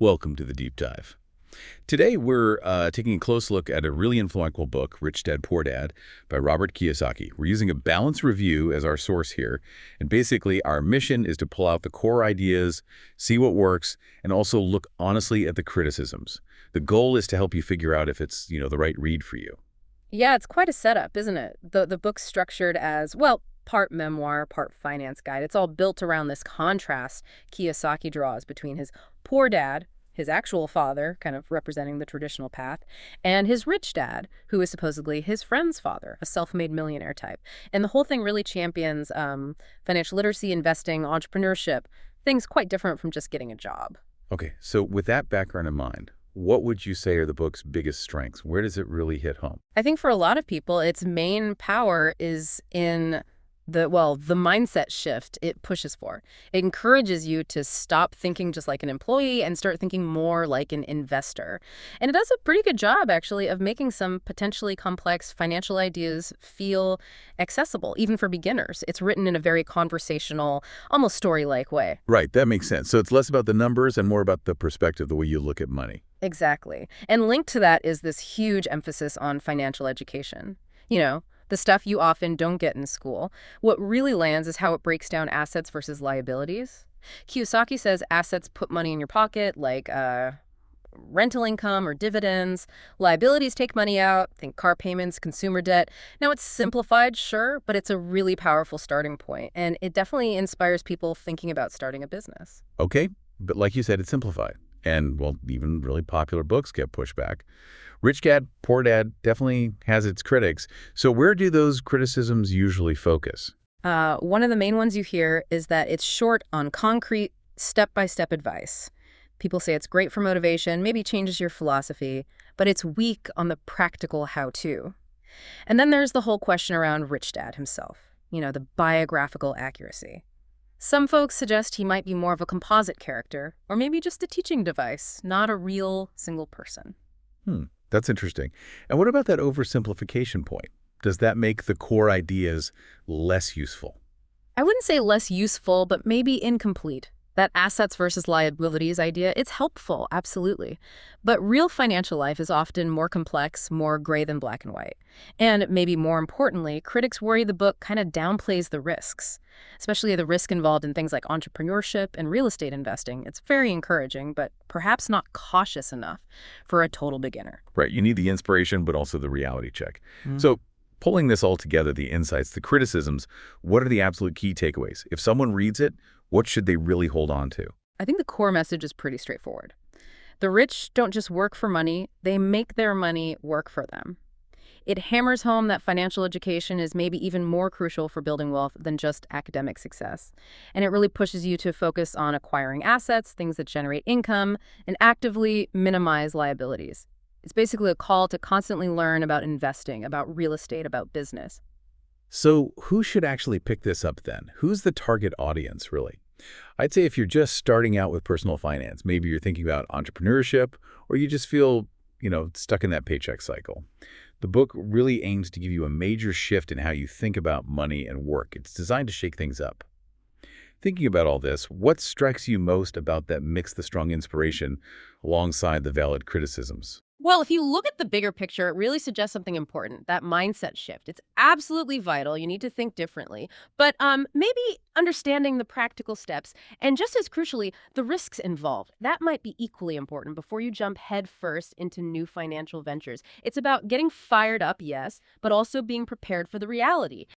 Welcome to the Deep Dive. Today, we're taking a close look at a really influential book, Rich Dad, Poor Dad, by Robert Kiyosaki. We're using a balanced review as our source here, and basically our mission is to pull out the core ideas, see what works, and also look honestly at the criticisms. The goal is to help you figure out if it's, the right read for you. Yeah, it's quite a setup, isn't it? The book's structured as, well, part memoir, part finance guide. It's all built around this contrast Kiyosaki draws between his poor dad, his actual father, kind of representing the traditional path, and his rich dad, who is supposedly his friend's father, a self-made millionaire type. And the whole thing really champions financial literacy, investing, entrepreneurship, things quite different from just getting a job. Okay, so with that background in mind, what would you say are the book's biggest strengths? Where does it really hit home? I think for a lot of people, its main power is in the mindset shift it pushes for. It encourages you to stop thinking just like an employee and start thinking more like an investor. And it does a pretty good job, actually, of making some potentially complex financial ideas feel accessible, even for beginners. It's written in a very conversational, almost story-like way. Right, that makes sense. So it's less about the numbers and more about the perspective, the way you look at money. Exactly. And linked to that is this huge emphasis on financial education. The stuff you often don't get in school. What really lands is how it breaks down assets versus liabilities. Kiyosaki says assets put money in your pocket, like rental income or dividends. Liabilities take money out, think car payments, consumer debt. Now, it's simplified, sure, but it's a really powerful starting point, and it definitely inspires people thinking about starting a business. Okay, but like you said, it's simplified. And, well, even really popular books get pushed back. Rich Dad, Poor Dad definitely has its critics. So where do those criticisms usually focus? One of the main ones you hear is that it's short on concrete, step-by-step advice. People say it's great for motivation, maybe changes your philosophy, but it's weak on the practical how-to. And then there's the whole question around Rich Dad himself, the biographical accuracy. Some folks suggest he might be more of a composite character, or maybe just a teaching device, not a real single person. That's interesting. And what about that oversimplification point? Does that make the core ideas less useful? I wouldn't say less useful, but maybe incomplete. That assets versus liabilities idea, it's helpful, absolutely. But real financial life is often more complex, more gray than black and white. And maybe more importantly, critics worry the book kind of downplays the risks, especially the risk involved in things like entrepreneurship and real estate investing. It's very encouraging, but perhaps not cautious enough for a total beginner. Right, you need the inspiration, but also the reality check. So pulling this all together, the insights, the criticisms, what are the absolute key takeaways? If someone reads it, what should they really hold on to? I think the core message is pretty straightforward. The rich don't just work for money, they make their money work for them. It hammers home that financial education is maybe even more crucial for building wealth than just academic success. And it really pushes you to focus on acquiring assets, things that generate income, and actively minimize liabilities. It's basically a call to constantly learn about investing, about real estate, about business. So who should actually pick this up then? Who's the target audience, really? I'd say if you're just starting out with personal finance, maybe you're thinking about entrepreneurship, or you just feel, stuck in that paycheck cycle. The book really aims to give you a major shift in how you think about money and work. It's designed to shake things up. Thinking about all this, what strikes you most about that mix the strong inspiration alongside the valid criticisms? Well, if you look at the bigger picture, it really suggests something important, that mindset shift. It's absolutely vital. You need to think differently. But maybe understanding the practical steps and just as crucially, the risks involved. That might be equally important before you jump headfirst into new financial ventures. It's about getting fired up, yes, but also being prepared for the reality.